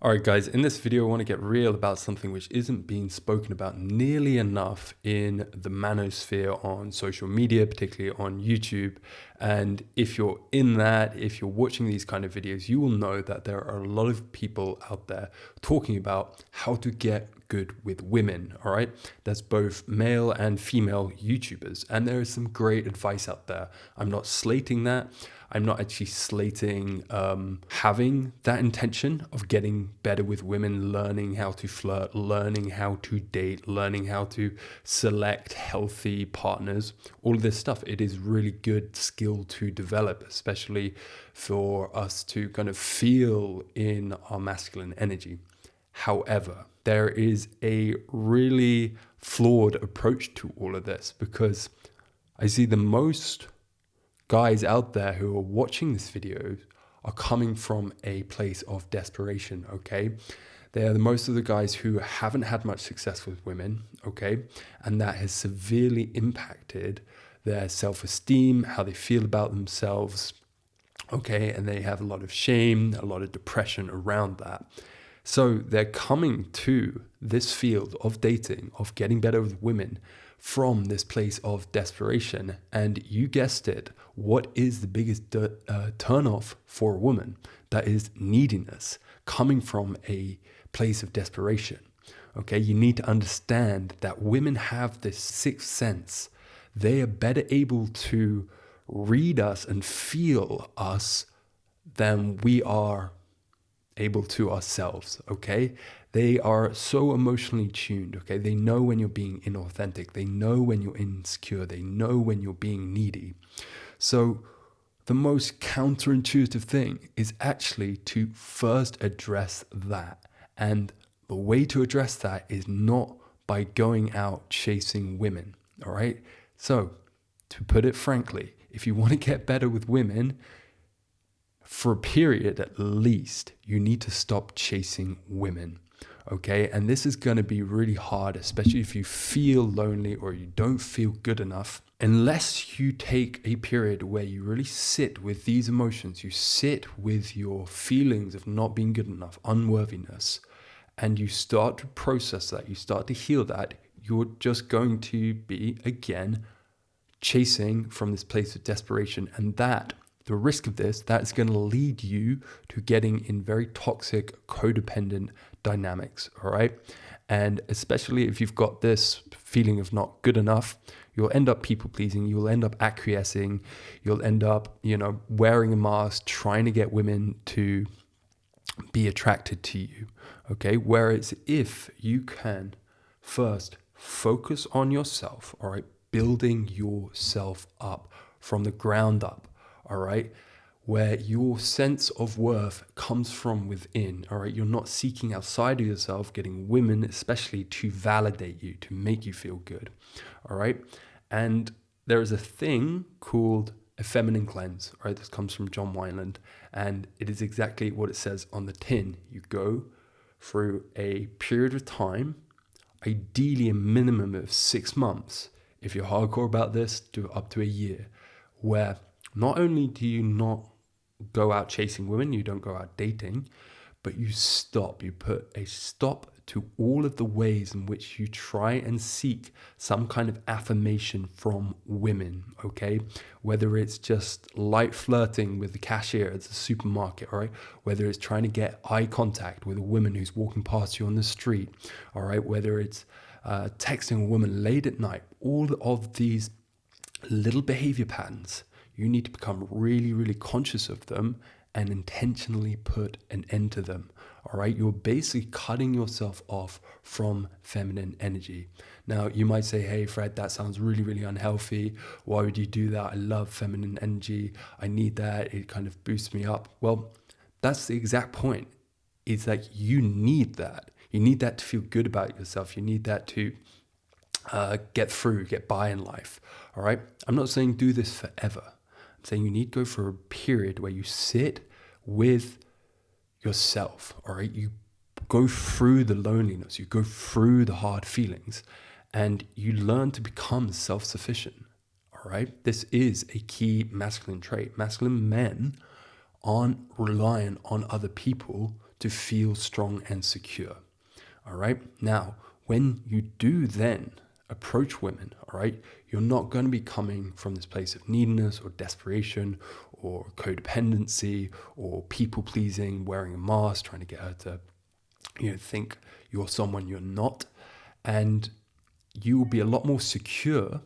All right, guys, in this video, I want to get real about something which isn't being spoken about nearly enough in the manosphere on social media, particularly on YouTube. And if you're in that, if you're watching these kind of videos, you will know that there are a lot of people out there talking about how to get good with women. All right, that's both male and female YouTubers. And there is some great advice out there. I'm not slating that. I'm not actually slating having that intention of getting better with women, learning how to flirt, learning how to date, learning how to select healthy partners, all of this stuff. It is really good skill to develop, especially for us to kind of feel in our masculine energy. However, there is a really flawed approach to all of this because I see the most guys out there who are watching this video are coming from a place of desperation, okay? They are most of the guys who haven't had much success with women, okay? And that has severely impacted their self-esteem, how they feel about themselves, okay? And they have a lot of shame, a lot of depression around that. So they're coming to this field of dating, of getting better with women from this place of desperation. And you guessed it, what is the biggest turnoff for a woman? That is neediness, coming from a place of desperation. Okay, you need to understand that women have this sixth sense. They are better able to read us and feel us than we are able to ourselves, okay? They are so emotionally tuned, okay? They know when you're being inauthentic. They know when you're insecure. They know when you're being needy. So the most counterintuitive thing is actually to first address that. And the way to address that is not by going out chasing women, all right? So to put it frankly, if you want to get better with women, for a period at least, you need to stop chasing women, okay? And this is going to be really hard, especially if you feel lonely or you don't feel good enough. Unless you take a period where you really sit with these emotions, you sit with your feelings of not being good enough, unworthiness, and you start to process that, you start to heal that, you're just going to be, again, chasing from this place of desperation. And that the risk of this, that's going to lead you to getting in very toxic, codependent dynamics, all right? And especially if you've got this feeling of not good enough, you'll end up people pleasing, you'll end up acquiescing, you'll end up, wearing a mask, trying to get women to be attracted to you, okay? Whereas if you can first focus on yourself, all right, building yourself up from the ground up, all right, where your sense of worth comes from within, all right? You're not seeking outside of yourself, getting women especially to validate you, to make you feel good, all right? And there is a thing called a feminine cleanse, right? This comes from John Wineland, and it is exactly what it says on the tin. You go through a period of time, ideally a minimum of 6 months, if you're hardcore about this, do up to a year, where not only do you not go out chasing women, you don't go out dating, but you stop. You put a stop to all of the ways in which you try and seek some kind of affirmation from women, okay? Whether it's just light flirting with the cashier at the supermarket, all right? Whether it's trying to get eye contact with a woman who's walking past you on the street, all right? Whether it's texting a woman late at night, all of these little behavior patterns, you need to become really, really conscious of them and intentionally put an end to them. All right, you're basically cutting yourself off from feminine energy. Now, you might say, hey, Fred, that sounds really, really unhealthy. Why would you do that? I love feminine energy. I need that. It kind of boosts me up. Well, that's the exact point. It's like you need that. You need that to feel good about yourself. You need that to get by in life. All right. I'm not saying do this forever. I'm saying you need to go for a period where you sit with yourself. All right. You go through the loneliness, you go through the hard feelings, and you learn to become self-sufficient. All right. This is a key masculine trait. Masculine men aren't reliant on other people to feel strong and secure. All right. Now, when you do then approach women, all right, you're not going to be coming from this place of neediness or desperation or codependency or people pleasing, wearing a mask, trying to get her to, think you're someone you're not. And you will be a lot more secure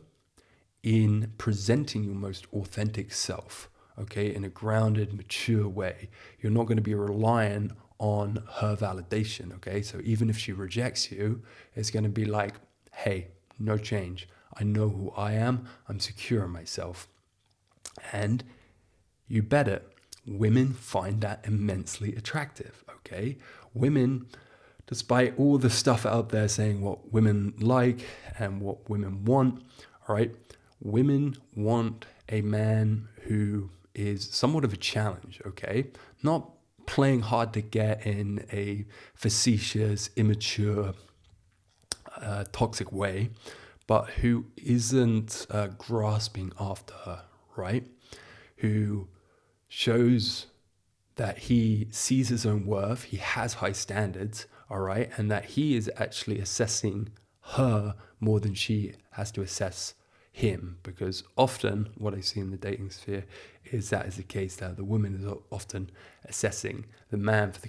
in presenting your most authentic self, okay, in a grounded, mature way. You're not going to be reliant on her validation, okay? So even if she rejects you, it's going to be like, hey, no change. I know who I am. I'm secure in myself. And you bet it, women find that immensely attractive, okay? Women, despite all the stuff out there saying what women like and what women want, all right, women want a man who is somewhat of a challenge, okay? Not playing hard to get in a facetious, immature, toxic way, but who isn't grasping after her, right? Who shows that he sees his own worth, he has high standards, all right, and that he is actually assessing her more than she has to assess him. Because often what I see in the dating sphere is that is the case, that the woman is often assessing the man for the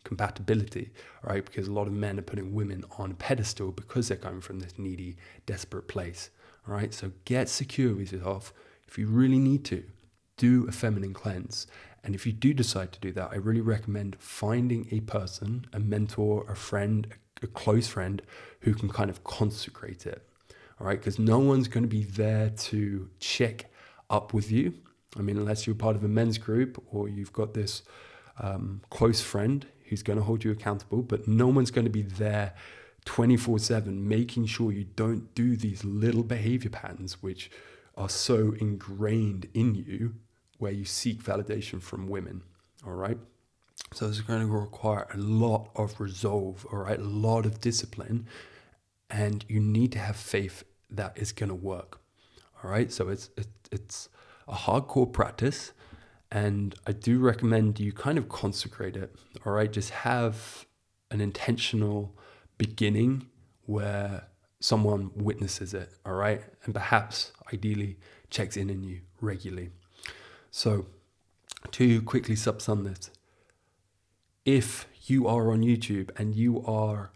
compatibility, right? Because a lot of men are putting women on a pedestal because they're coming from this needy, desperate place, all right? So get secure with yourself. If you really need to, do a feminine cleanse. And if you do decide to do that, I really recommend finding a person, a mentor, a friend, a close friend who can kind of consecrate it. All right, because no one's going to be there to check up with you. I mean, unless you're part of a men's group or you've got this close friend who's going to hold you accountable, but no one's going to be there 24/7 making sure you don't do these little behavior patterns which are so ingrained in you, where you seek validation from women. All right, so it's going to require a lot of resolve, all right, a lot of discipline, and you need to have faith that it's going to work. All right, so it's a hardcore practice, and I do recommend you kind of consecrate it. All right, just have an intentional beginning where someone witnesses it, all right, and perhaps ideally checks in on you regularly. So to quickly subsum this, if you are on YouTube and you are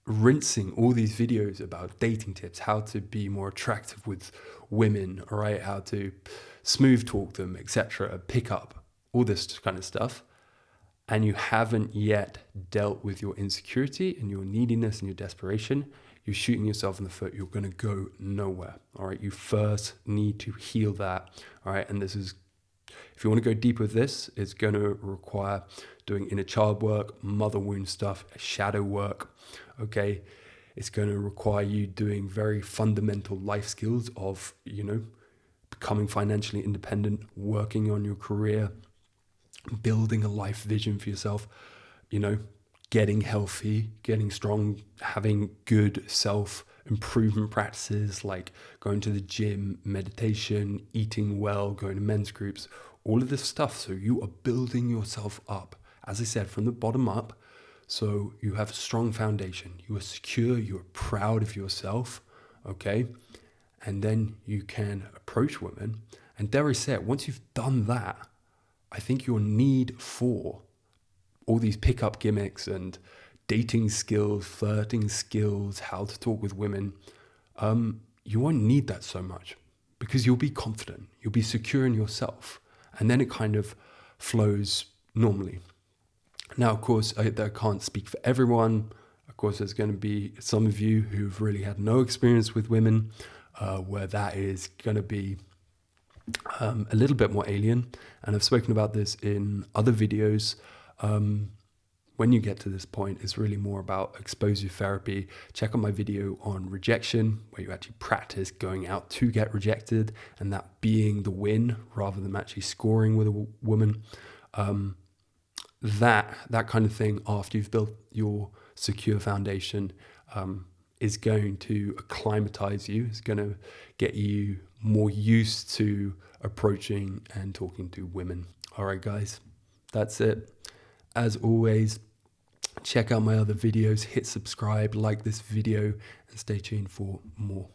rinsing all these videos about dating tips, how to be more attractive with women, all right, how to smooth talk them, etc., pick up all this kind of stuff, and you haven't yet dealt with your insecurity and your neediness and your desperation, you're shooting yourself in the foot. You're going to go nowhere. All right. You first need to heal that. All right. And this is, if you want to go deep with this, it's going to require doing inner child work, mother wound stuff, shadow work. Okay. It's going to require you doing very fundamental life skills of, becoming financially independent, working on your career, building a life vision for yourself, getting healthy, getting strong, having good self-improvement practices like going to the gym, meditation, eating well, going to men's groups, all of this stuff. So you are building yourself up, as I said, from the bottom up. So you have a strong foundation. You are secure. You are proud of yourself. Okay. And then you can approach women. And dare I say it, once you've done that, I think your need for all these pickup gimmicks and dating skills, flirting skills, how to talk with women, you won't need that so much because you'll be confident, you'll be secure in yourself, and then it kind of flows normally. Now, of course, I can't speak for everyone. Of course, there's going to be some of you who've really had no experience with women, where that is going to be a little bit more alien. And I've spoken about this in other videos. When you get to this point, it's really more about exposure therapy. Check out my video on rejection, where you actually practice going out to get rejected and that being the win rather than actually scoring with a woman. That kind of thing, after you've built your secure foundation, is going to acclimatize you. It's going to get you more used to approaching and talking to women. All right, guys, that's it. As always, check out my other videos, hit subscribe, like this video, and stay tuned for more.